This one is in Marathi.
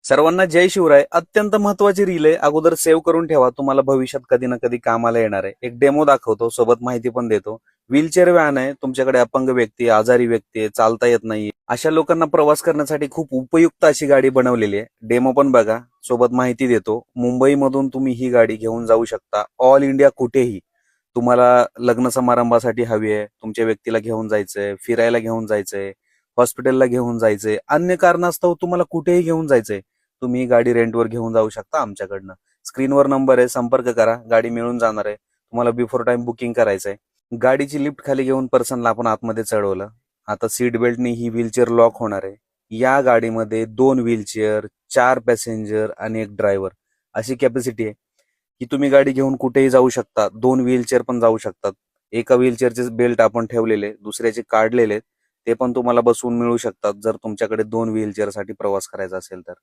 सर्वांना जय शिवराय. अत्यंत महत्वाची रील आहे, अगोदर सेव्ह करून ठेवा, तुम्हाला भविष्यात कधी ना कधी कामाला येणार आहे. एक डेमो दाखवतो, सोबत माहिती पण देतो. व्हीलचेअर व्हॅन आहे, तुमच्याकडे अपंग व्यक्ती, आजारी व्यक्ती आहे, चालता येत नाही, अशा लोकांना प्रवास करण्यासाठी खूप उपयुक्त अशी गाडी बनवलेली आहे. डेमो पण बघा, सोबत माहिती देतो. मुंबईमधून तुम्ही ही गाडी घेऊन जाऊ शकता ऑल इंडिया कुठेही. तुम्हाला लग्न समारंभासाठी हवी आहे, तुमच्या व्यक्तीला घेऊन जायचंय, फिरायला घेऊन जायचंय, हॉस्पिटलला घेऊन जायचंय, अन्य कारणास्तव तुम्हाला कुठेही घेऊन जायचंय, तुम्ही ही गाडी रेंटवर घेऊन जाऊ शकता आमच्याकडनं. स्क्रीनवर नंबर आहे, संपर्क करा, गाडी मिळून जाणार आहे. तुम्हाला बिफोर टाइम बुकिंग करायचंय. गाडीची लिफ्ट खाली घेऊन पर्सनला आपण आतमध्ये चढवलं. आता सीट बेल्टनी ही व्हीलचेअर लॉक होणार आहे. या गाडीमध्ये 2 व्हीलचेअर, 4 पॅसेंजर आणि 1 ड्रायव्हर अशी कॅपॅसिटी आहे की तुम्ही गाडी घेऊन कुठेही जाऊ शकता. 2 व्हीलचेअर पण जाऊ शकतात. एका व्हीलचेअरचे बेल्ट आपण ठेवलेले, दुसऱ्याचे काढलेले, ते पण तुम्हाला बसवून मिळू शकतात जर तुमच्याकडे 2 व्हीलचेअर साठी प्रवास करायचा असेल तर.